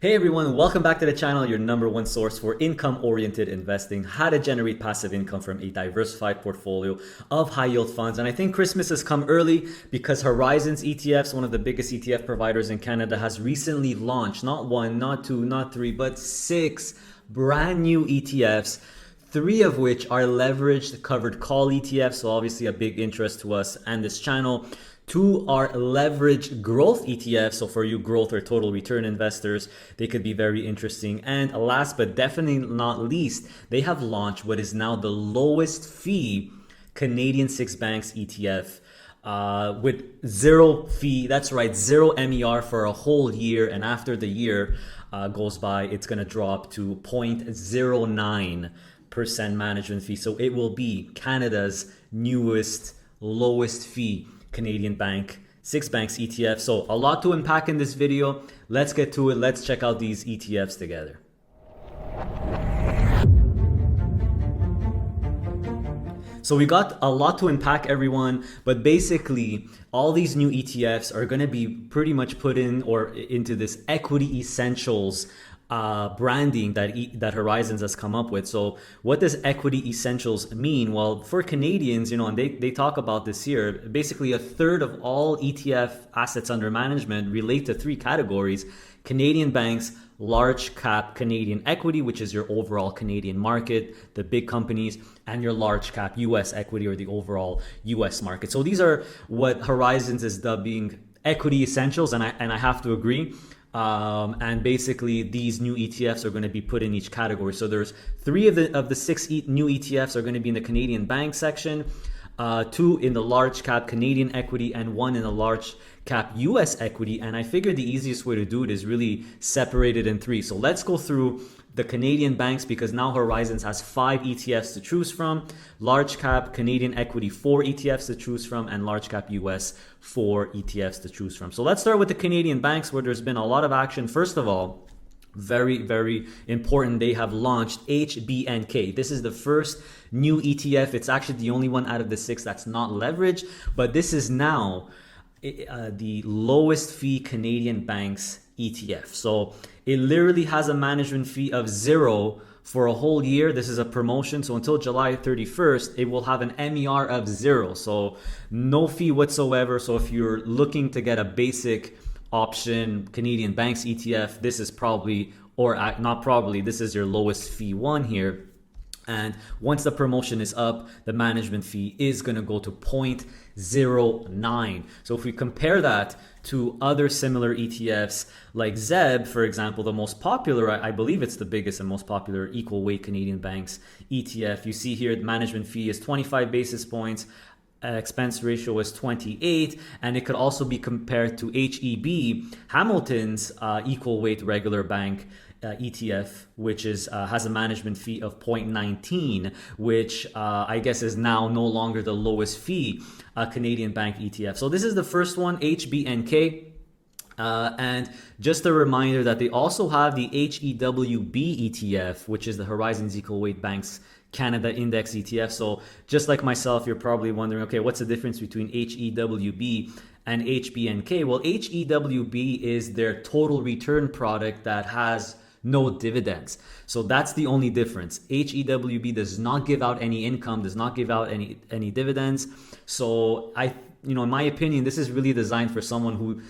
Hey everyone, welcome back to the channel, your number one source for income-oriented investing, how to generate passive income from a diversified portfolio of high-yield funds. And I think Christmas has come early because Horizons ETFs, one of the biggest ETF providers in Canada, has recently launched not one, not two, not three, but 6 brand new ETFs. 3 of which are leveraged covered call ETFs, so obviously a big interest to us and this channel. 2 are leveraged growth ETFs, so for you growth or total return investors, they could be very interesting. And last but definitely not least, they have launched what is now the lowest fee Canadian 6 banks ETF with 0 fee. That's right, 0 MER for a whole year. And after the year goes by, it's going to drop to 0.09% management fee. So it will be Canada's newest, lowest fee Canadian bank, 6 banks ETF. So a lot to unpack in this video. Let's get to it. Let's check out these ETFs together. So we got a lot to unpack, everyone, but basically all these new ETFs are going to be pretty much put in or into this equity essentials branding that Horizons has come up with. So what does equity essentials mean? Well, for Canadians, and they talk about this here, basically a third of all ETF assets under management relate to 3 categories: Canadian banks, large cap Canadian equity, which is your overall Canadian market, the big companies, and your large cap US equity or the overall US market. So these are what Horizons is dubbing equity essentials, and I have to agree. And basically these new ETFs are going to be put in each category. So there's 3 of the 6 new ETFs are going to be in the Canadian bank section, 2 in the large cap Canadian equity, and 1 in the large cap US equity. And I figured the easiest way to do it is really separate it in 3. So let's go through the Canadian banks, because now Horizons has 5 ETFs to choose from: large cap Canadian equity 4 ETFs to choose from, and large cap US 4 ETFs to choose from. So let's start with the Canadian banks, where there's been a lot of action. First of all, very, very important, they have launched HBNK. This is the first new ETF. It's actually the only one out of the 6 that's not leveraged, but this is now the lowest fee Canadian banks ETF. So it literally has a management fee of 0 for a whole year. This is a promotion, so until July 31st, it will have an MER of 0. So no fee whatsoever. So if you're looking to get a basic option Canadian banks ETF, this is probably, or not probably, this is your lowest fee one here. And once the promotion is up, the management fee is going to go to 0.09. So if we compare that to other similar ETFs like ZEB, for example, the most popular, I believe it's the biggest and most popular equal weight Canadian banks ETF. You see here the management fee is 25 basis points. Expense ratio is 28, and it could also be compared to HEB, Hamilton's equal weight regular bank ETF, which is has a management fee of 0.19, which I guess is now no longer the lowest fee Canadian bank ETF. So this is the first one, HBNK. And just a reminder that they also have the HEWB ETF, which is the Horizons Equal Weight Banks Canada Index ETF. So just like myself, you're probably wondering, okay, what's the difference between HEWB and HBNK? Well, HEWB is their total return product that has no dividends. So that's the only difference. HEWB does not give out any income, does not give out any dividends. So in my opinion, this is really designed for someone who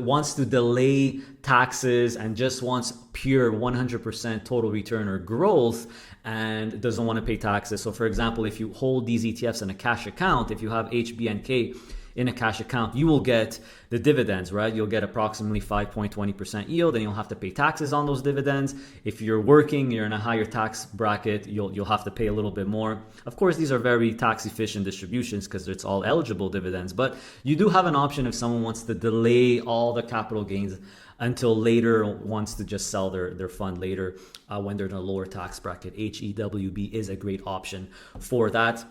wants to delay taxes and just wants pure 100% total return or growth and doesn't want to pay taxes. So for example, if you hold these ETFs in a cash account, if you have HBNK in a cash account, you will get the dividends, right? You'll get approximately 5.20% yield, and you'll have to pay taxes on those dividends. If you're working, you're in a higher tax bracket, you'll have to pay a little bit more. Of course, these are very tax efficient distributions because it's all eligible dividends, but you do have an option if someone wants to delay all the capital gains until later, wants to just sell their fund later when they're in a lower tax bracket. HEWB is a great option for that.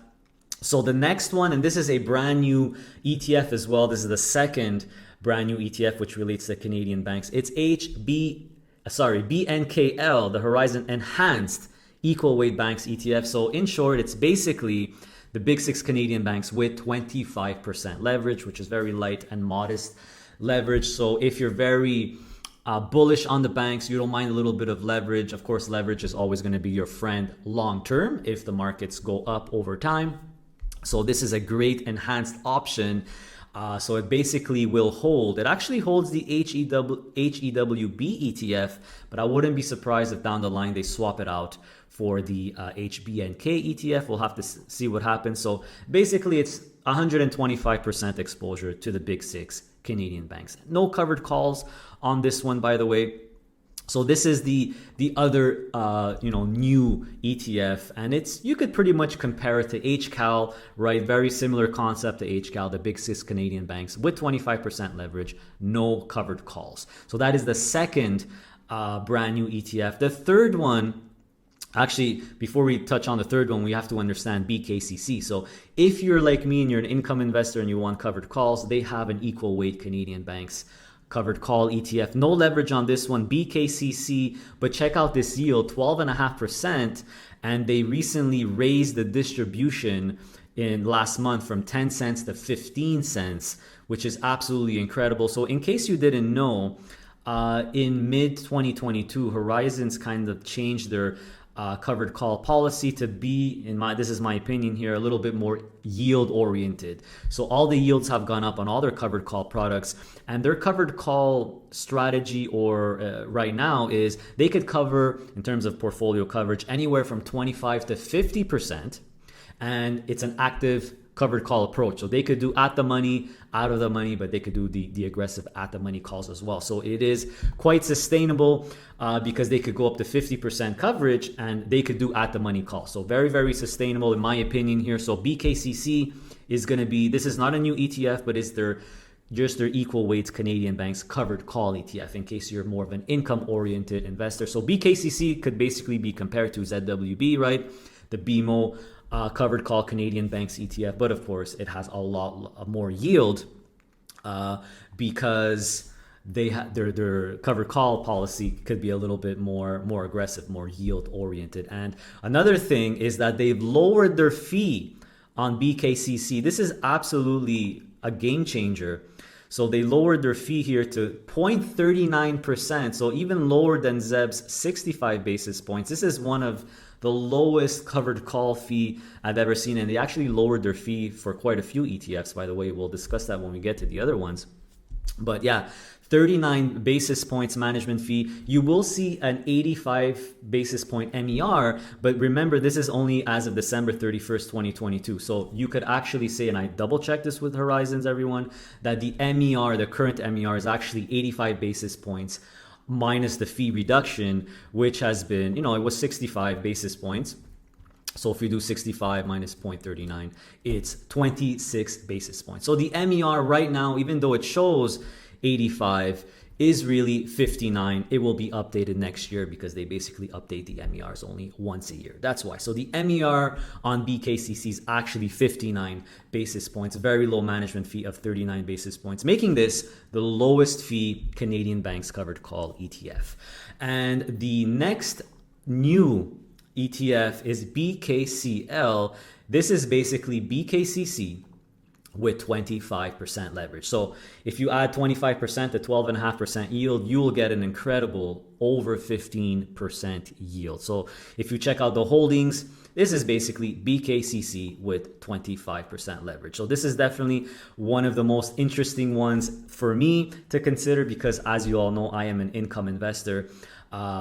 So the next one, and this is a brand new ETF as well. This is the second brand new ETF which relates to Canadian banks. It's BNKL, the Horizon Enhanced Equal Weight Banks ETF. So in short, it's basically the big 6 Canadian banks with 25% leverage, which is very light and modest leverage. So if you're very bullish on the banks. You don't mind a little bit of leverage. Of course, leverage is always going to be your friend long term if the markets go up over time. So this is a great enhanced option. So it basically will hold. It actually holds the HEWB ETF, but I wouldn't be surprised if down the line they swap it out for the HBNK ETF. We'll have to see what happens. So basically it's 125% exposure to the big six Canadian banks. No covered calls on this one, by the way. So this is the other new ETF, and you could pretty much compare it to HCAL, right? Very similar concept to HCAL, the big six Canadian banks with 25% leverage, no covered calls. So that is the second brand new ETF. The third one, actually, before we touch on the third one, we have to understand BKCC. So if you're like me and you're an income investor and you want covered calls, they have an equal weight Canadian banks covered call ETF. No leverage on this one, BKCC, but check out this yield, 12.5%. And they recently raised the distribution in last month from 10 cents to 15 cents, which is absolutely incredible. So in case you didn't know, in mid 2022, Horizons kind of changed their covered call policy to be, this is my opinion here, a little bit more yield oriented. So all the yields have gone up on all their covered call products, and their covered call strategy right now is they could cover, in terms of portfolio coverage, anywhere from 25 to 50%, and it's an active covered call approach. So they could do at the money, out of the money, but they could do the aggressive at the money calls as well. So it is quite sustainable because they could go up to 50% coverage and they could do at the money calls. So very, very sustainable in my opinion here. So BKCC is going to be, this is not a new ETF, but it's just their equal weights Canadian banks covered call ETF in case you're more of an income oriented investor. So BKCC could basically be compared to ZWB, right? The BMO covered call Canadian banks ETF, but of course it has a lot more yield because their covered call policy could be a little bit more aggressive, more yield oriented. And another thing is that they've lowered their fee on BKCC. This is absolutely a game changer. So they lowered their fee here to 0.39%, so even lower than ZEB's 65 basis points. This is one of the lowest covered call fee I've ever seen, and they actually lowered their fee for quite a few ETFs, by the way. We'll discuss that when we get to the other ones. But yeah, 39 basis points management fee. You will see an 85 basis point MER, but remember, this is only as of December 31st, 2022. So you could actually say, and I double checked this with Horizons, everyone, that the MER, the current MER is actually 85 basis points minus the fee reduction, which has been, it was 65 basis points. So if we do 65 minus 0.39, it's 26 basis points. So the MER right now, even though it shows 85, is really 59. It will be updated next year because they basically update the MERs only once a year. That's why. So the MER on BKCC is actually 59 basis points, very low management fee of 39 basis points, making this the lowest fee Canadian banks covered call ETF. And the next new ETF is BKCL. This is basically BKCC with 25% leverage. So if you add 25% to 12.5% yield, you will get an incredible over 15% yield. So if you check out the holdings, this is basically BKCC with 25% leverage. So this is definitely one of the most interesting ones for me to consider because, as you all know, I am an income investor.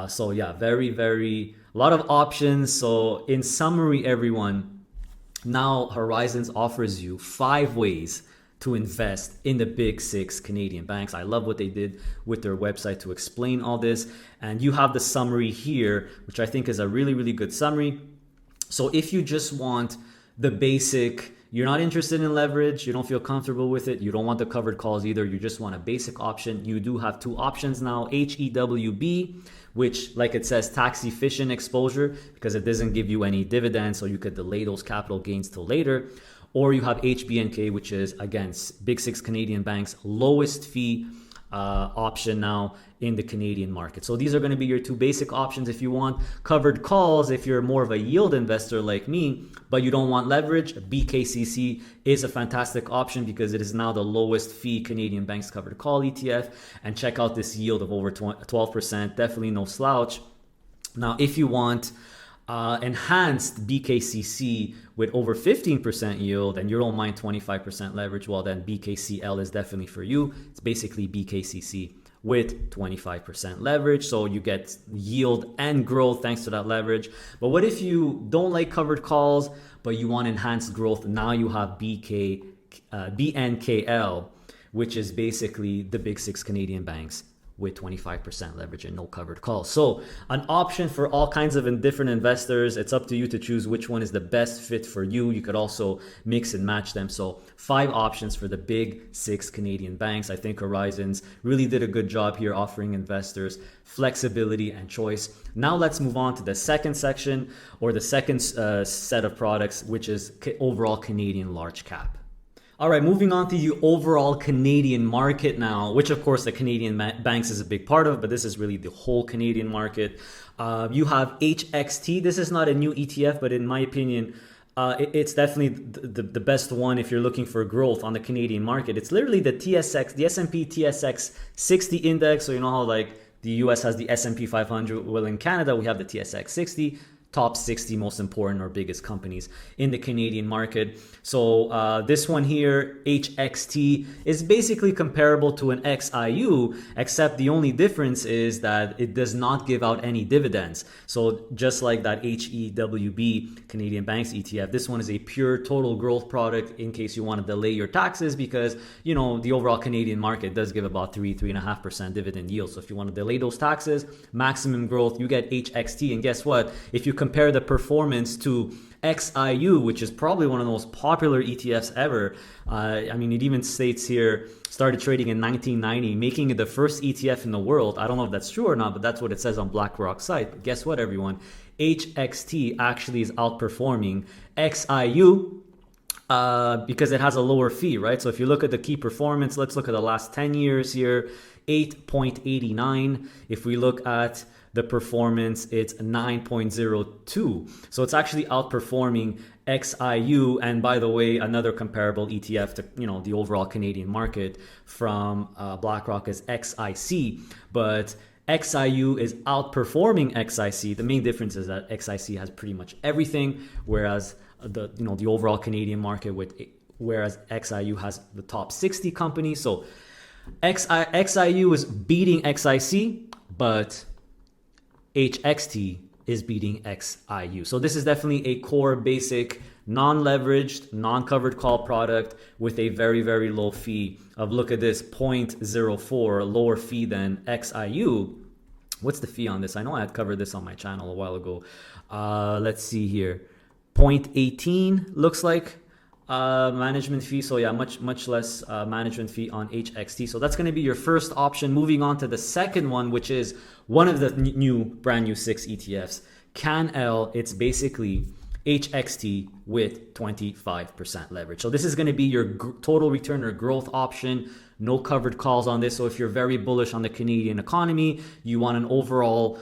So yeah, a lot of options. So in summary, everyone, now Horizons offers you 5 ways to invest in the big 6 Canadian banks. I love what they did with their website to explain all this. And you have the summary here, which I think is a really, really good summary. So if you just want the basic, you're not interested in leverage, you don't feel comfortable with it, you don't want the covered calls either, you just want a basic option, you do have 2 options now, HEWB, which, like it says, tax efficient exposure because it doesn't give you any dividends, so you could delay those capital gains till later. Or you have HBNK, which is, again, big 6 Canadian banks, lowest fee option now in the Canadian market. So these are going to be your two basic options if you want covered calls. If you're more of a yield investor like me, but you don't want leverage, BKCC is a fantastic option because it is now the lowest fee Canadian banks covered call ETF. And check out this yield of over 12%. Definitely no slouch. Now, if you want enhanced BKCC with over 15% yield and you don't mind 25% leverage, well, then BKCL is definitely for you. It's basically BKCC with 25% leverage. So you get yield and growth thanks to that leverage. But what if you don't like covered calls, but you want enhanced growth? Now you have BNKL, which is basically the big six Canadian banks with 25% leverage and no covered calls. So an option for all kinds of different investors. It's up to you to choose which one is the best fit for you. You could also mix and match them. So 5 options for the big 6 Canadian banks. I think Horizons really did a good job here offering investors flexibility and choice. Now let's move on to the second section, or the second set of products, which is overall Canadian large cap. All right, moving on to the overall Canadian market now, which of course the Canadian banks is a big part of, but this is really the whole Canadian market. You have HXT. This is not a new ETF, but in my opinion, it's definitely the best one if you're looking for growth on the Canadian market. It's literally the TSX, the S&P TSX 60 index. So you know how like the US has the S&P 500, well in Canada we have the TSX 60. Top 60 most important or biggest companies in the Canadian market. So this one here, HXT, is basically comparable to an XIU, except the only difference is that it does not give out any dividends. So just like that HEWB, Canadian Banks ETF, this one is a pure total growth product in case you want to delay your taxes, because you know the overall Canadian market does give about 3.5% dividend yield. So if you want to delay those taxes, maximum growth, you get HXT. And guess what? If you compare the performance to XIU, which is probably one of the most popular ETFs ever. I mean, it even states here, started trading in 1990, making it the first ETF in the world. I don't know if that's true or not, but that's what it says on BlackRock's site. But guess what, everyone? HXT actually is outperforming XIU because it has a lower fee, right? So if you look at the key performance, let's look at the last 10 years here, 8.89. If we look at the performance, it's 9.02. So it's actually outperforming XIU. And by the way, another comparable ETF to the overall Canadian market from BlackRock is XIC. But XIU is outperforming XIC. The main difference is that XIC has pretty much everything, whereas the overall Canadian market whereas XIU has the top 60 companies. So XIU is beating XIC, but HXT is beating XIU. So this is definitely a core, basic, non-leveraged, non-covered call product with a very, very low fee of, look at this, 0.04, lower fee than XIU. What's the fee on this? I know I had covered this on my channel a while ago. Let's see here. 0.18 looks like management fee. So yeah, much less management fee on HXT. So that's going to be your first option. Moving on to the second one, which is one of the brand new 6 ETFs, CanL. It's basically HXT with 25% leverage. So this is going to be your total return or growth option. No covered calls on this. So if you're very bullish on the Canadian economy, you want an overall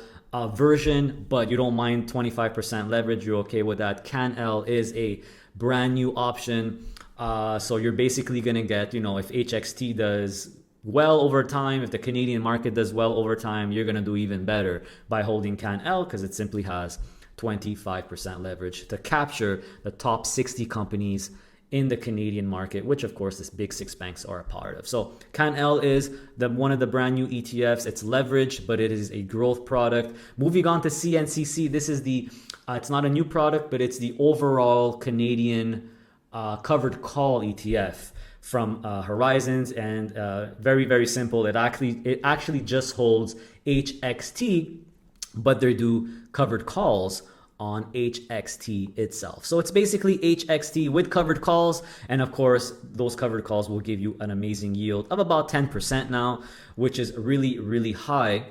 version, but you don't mind 25% leverage, you're okay with that, CanL is a brand new option. So you're basically going to get, if HXT does well over time, if the Canadian market does well over time, you're going to do even better by holding CanL, because it simply has 25% leverage to capture the top 60 companies in the Canadian market, which of course the big 6 banks are a part of. So CanL is one of the brand new ETFs. It's leveraged, but it is a growth product. Moving on to CNCC, this is it's not a new product, but it's the overall Canadian covered call ETF from Horizons, and very, very simple. It actually just holds HXT, but they do covered calls on HXT itself. So it's basically HXT with covered calls, and of course those covered calls will give you an amazing yield of about 10% now, which is really, really high.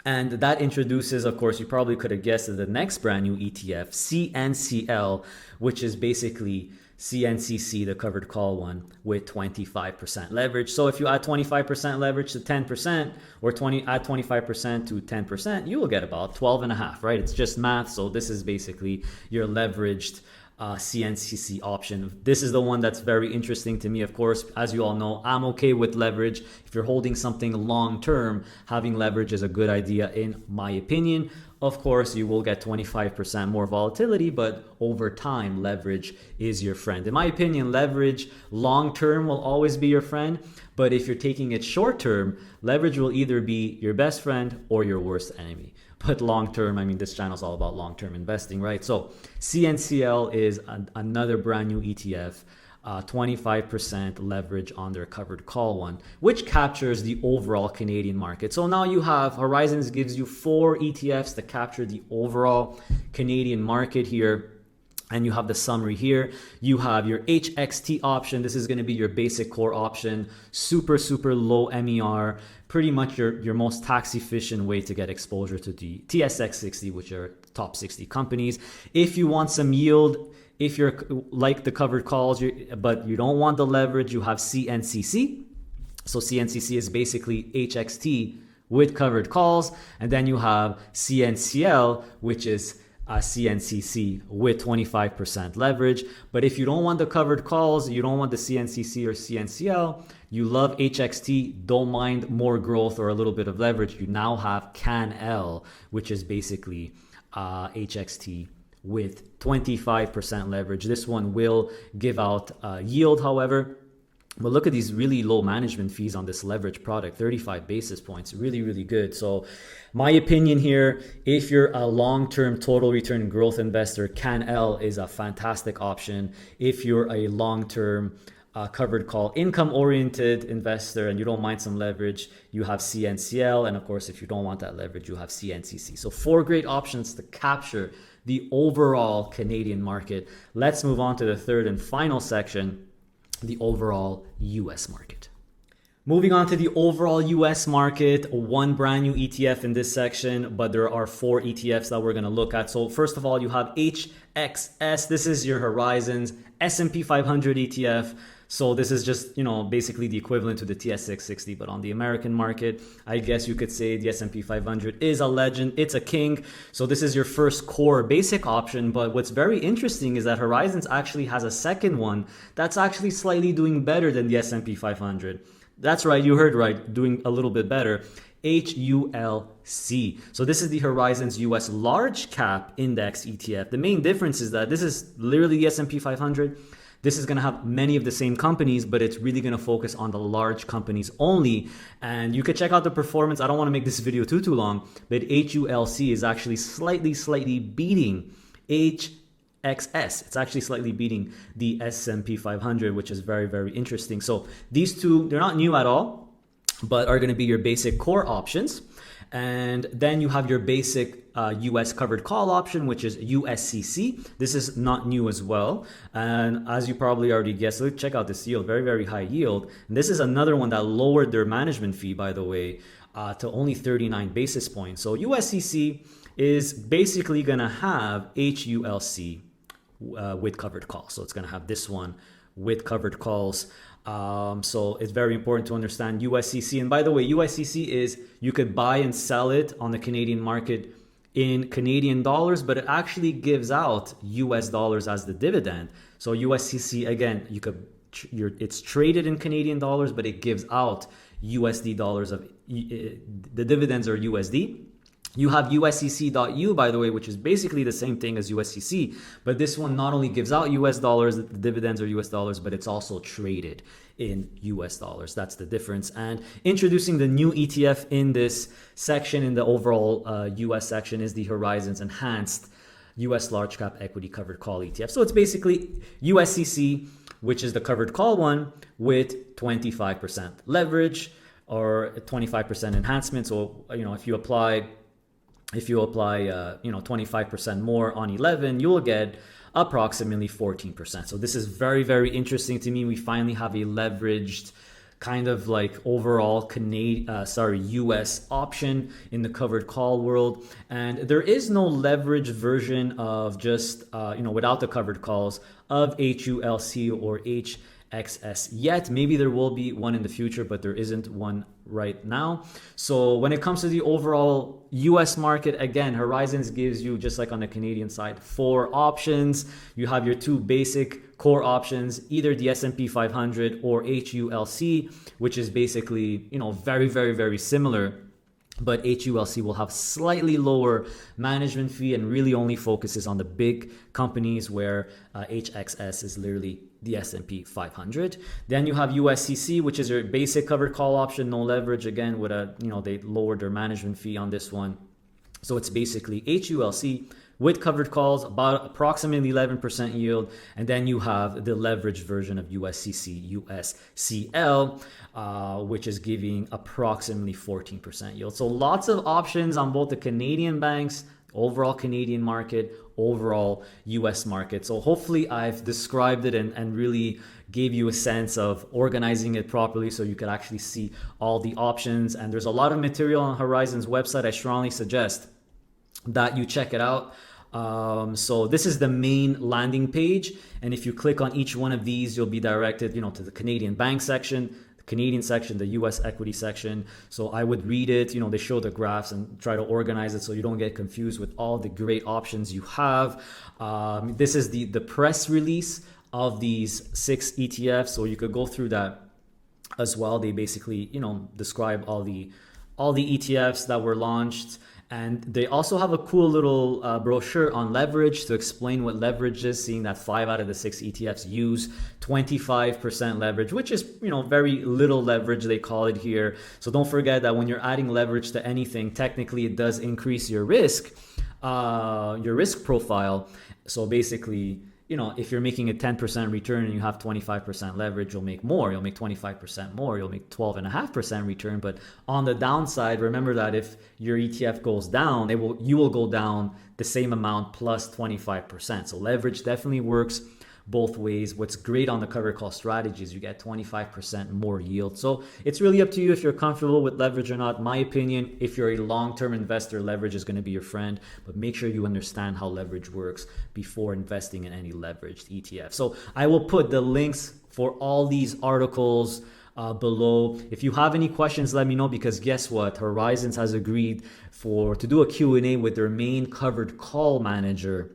And that introduces, of course, you probably could have guessed, the next brand new ETF, CNCL, which is basically CNCC, the covered call one, with 25% leverage. So if you add 25% leverage to 10%, or add 25% to 10%, you will get about 12 and a half, right? It's just math. So this is basically your leveraged CNCC option. This is the one that's very interesting to me. Of course, as you all know, I'm okay with leverage. If you're holding something long term, having leverage is a good idea in my opinion. Of course, you will get 25% more volatility, but over time, leverage is your friend. In my opinion, leverage long term will always be your friend, but if you're taking it short term, leverage will either be your best friend or your worst enemy. But long term, I mean, this channel is all about long term investing, right? So CNCL is another brand new ETF. 25% leverage on their covered call one, which captures the overall Canadian market. So now you have Horizons gives you 4 ETFs to capture the overall Canadian market here. And you have the summary here. You have your HXT option. This is going to be your basic core option, super low MER, pretty much your most tax efficient way to get exposure to the TSX 60, which are top 60 companies. If you want some yield, if you're like the covered calls, but you don't want the leverage, you have CNCC. So CNCC is basically HXT with covered calls. And then you have CNCL, which is CNCC with 25% leverage. But if you don't want the covered calls, you don't want the CNCC or CNCL, you love HXT, don't mind more growth or a little bit of leverage, you now have CANL, which is basically HXT with 25% leverage. This one will give out yield, however. But look at these really low management fees on this leverage product, 35 basis points, really good. So my opinion here, if you're a long-term total return growth investor, CANL is a fantastic option. If you're a long-term covered call income-oriented investor and you don't mind some leverage, you have CNCL. And of course, if you don't want that leverage, you have CNCC. So 4 great options to capture the overall Canadian market. Let's move on to the third and final section, the overall US market. Moving on to the overall US market, one brand new ETF in this section, but there are 4 ETFs that we're going to look at. So first of all, you have HXS. This is your Horizons S&P 500 ETF. So this is just, basically the equivalent to the TSX 60, but on the American market. I guess you could say the S&P 500 is a legend. It's a king. So this is your first core basic option. But what's very interesting is that Horizons actually has a second one that's actually slightly doing better than the S&P 500. That's right. You heard right. Doing a little bit better. HULC. So this is the Horizons US Large Cap Index ETF. The main difference is that this is literally the S&P 500. This is going to have many of the same companies, but it's really going to focus on the large companies only. And you could check out the performance. I don't want to make this video too long, but HULC is actually slightly beating HXS. It's actually slightly beating the S&P 500, which is very interesting. So these two, they're not new at all, but are going to be your basic core options. And then you have your basic US covered call option, which is USCC. This is not new as well. And as you probably already guessed, look, check out this yield, very high yield. And this is another one that lowered their management fee, by the way, to only 39 basis points. So USCC is basically going to have HULC with covered calls. So it's going to have this one with covered calls. So it's very important to understand USCC. And by the way, USCC is, you could buy and sell it on the Canadian market in Canadian dollars, but it actually gives out US dollars as the dividend. So USCC, again, it's traded in Canadian dollars, but it gives out USD dollars. The dividends are USD. You have USCC.U, by the way, which is basically the same thing as USCC, but this one not only gives out US dollars, the dividends are US dollars, but it's also traded in US dollars. That's the difference. And introducing the new ETF in this section, in the overall US section, is the Horizons Enhanced US Large Cap Equity Covered Call ETF. So it's basically USCC, which is the covered call one, with 25% leverage or 25% enhancement. So, if you apply 25% more on 11, you'll get approximately 14%. So this is very interesting to me. We finally have a leveraged kind of like overall US option in the covered call world. And there is no leverage version of just, without the covered calls of HULC or HXS yet. Maybe there will be one in the future, but there isn't one right now. So when it comes to the overall US market, again, Horizons gives you, just like on the Canadian side, 4 options. You have your 2 basic core options, either the S&P 500 or HULC, which is basically, very, very, very similar. But HULC will have slightly lower management fee and really only focuses on the big companies, where HXS is literally the S&P 500. Then you have USCC, which is your basic covered call option, no leverage. Again, with they lowered their management fee on this one. So it's basically HULC with covered calls, about approximately 11% yield. And then you have the leveraged version of USCC, USCL, which is giving approximately 14% yield. So lots of options on both the Canadian banks, overall Canadian market, overall US market. So hopefully I've described it and really gave you a sense of organizing it properly so you could actually see all the options. And there's a lot of material on Horizons website. I strongly suggest that you check it out. So this is the main landing page, and if you click on each one of these, you'll be directed, to the Canadian bank section, the Canadian section, the US equity section. So I would read it, they show the graphs and try to organize it so you don't get confused with all the great options you have. This is the press release of these 6 ETFs, so you could go through that as well. They basically, describe all the ETFs that were launched. And they also have a cool little brochure on leverage to explain what leverage is, seeing that 5 out of the 6 ETFs use 25% leverage, which is, very little leverage, they call it here. So don't forget that when you're adding leverage to anything, technically it does increase your risk profile. So basically, if you're making a 10% return and you have 25% leverage, you'll make more. You'll make 25% more. You'll make 12.5% return. But on the downside, remember that if your ETF goes down, you will go down the same amount plus 25%. So leverage definitely works both ways. What's great on the covered call strategy is you get 25% more yield. So it's really up to you if you're comfortable with leverage or not. My opinion, if you're a long-term investor, leverage is going to be your friend, but make sure you understand how leverage works before investing in any leveraged ETF. So I will put the links for all these articles below. If you have any questions, let me know, because guess what? Horizons has agreed to do a Q&A with their main covered call manager,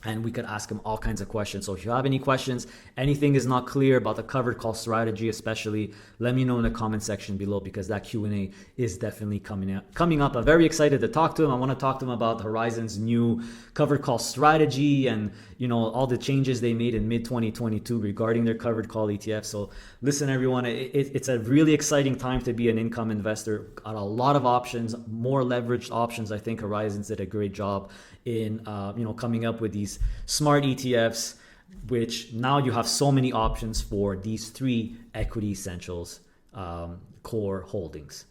and we could ask them all kinds of questions. So if you have any questions, anything is not clear about the covered call strategy especially, let me know in the comment section below, because that Q&A is definitely coming up. I'm very excited to talk to him. I want to talk to him about Horizons' new covered call strategy and all the changes they made in mid-2022 regarding their covered call ETF. So listen, everyone, it's a really exciting time to be an income investor. Got a lot of options, more leveraged options. I think Horizons did a great job in coming up with these smart ETFs, which now you have so many options for these 3 equity essentials core holdings.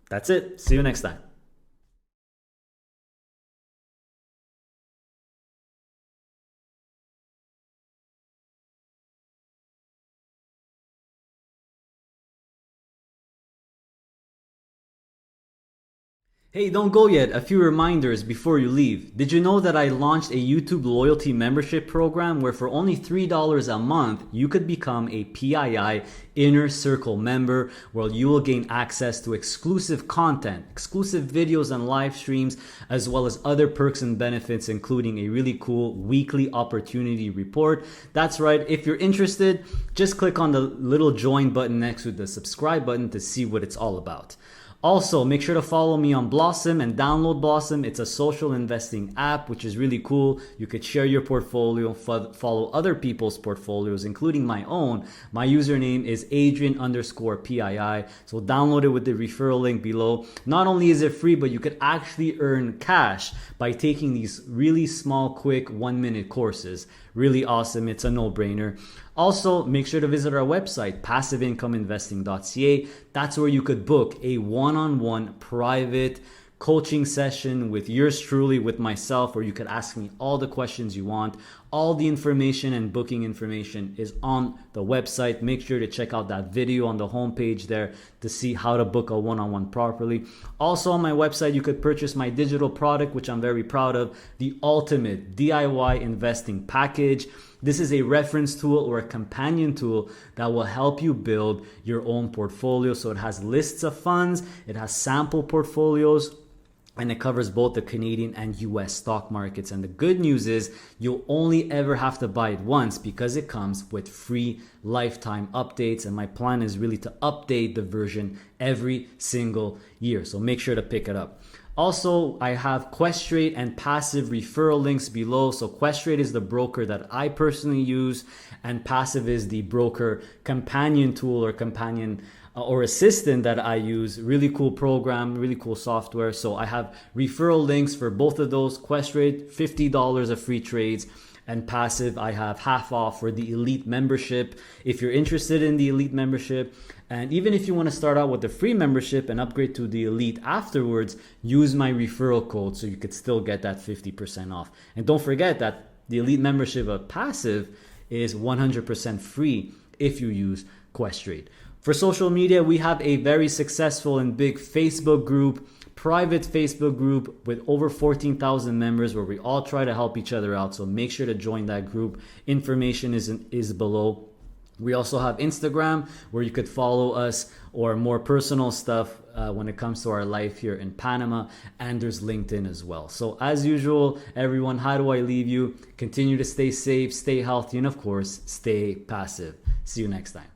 That's it. See you next time. Hey, don't go yet. A few reminders before you leave. Did you know that I launched a YouTube loyalty membership program where for only $3 a month, you could become a PII Inner Circle member, where you will gain access to exclusive content, exclusive videos and live streams, as well as other perks and benefits, including a really cool weekly opportunity report. That's right. If you're interested, just click on the little join button next to the subscribe button to see what it's all about. Also, make sure to follow me on Blossom and download Blossom. It's a social investing app, which is really cool. You could share your portfolio, follow other people's portfolios, including my own. My username is Adrian_PII. So download it with the referral link below. Not only is it free, but you could actually earn cash by taking these really small, quick 1-minute courses. Really awesome. It's a no-brainer. Also, make sure to visit our website, passiveincomeinvesting.ca. That's where you could book a one-on-one private coaching session with yours truly, with myself, where you could ask me all the questions you want. All the information and booking information is on the website. Make sure to check out that video on the homepage there to see how to book a one-on-one properly. Also on my website, you could purchase my digital product, which I'm very proud of, the Ultimate DIY Investing Package. This is a reference tool or a companion tool that will help you build your own portfolio. So it has lists of funds, it has sample portfolios, and it covers both the Canadian and US stock markets. And the good news is you'll only ever have to buy it once because it comes with free lifetime updates. And my plan is really to update the version every single year. So make sure to pick it up. Also, I have Questrade and Passive referral links below. So Questrade is the broker that I personally use, and Passive is the broker companion tool or assistant that I use. Really cool program, really cool software. So I have referral links for both of those. Questrade, $50 of free trades. And Passive, I have half off for the Elite membership. If you're interested in the Elite membership, and even if you want to start out with the free membership and upgrade to the Elite afterwards, use my referral code so you could still get that 50% off. And don't forget that the Elite membership of Passive is 100% free if you use Questrade. For social media, we have a very successful and big Facebook group, private Facebook group with over 14,000 members where we all try to help each other out. So make sure to join that group. Information is below. We also have Instagram where you could follow us or more personal stuff when it comes to our life here in Panama. And there's LinkedIn as well. So as usual, everyone, how do I leave you? Continue to stay safe, stay healthy, and of course, stay passive. See you next time.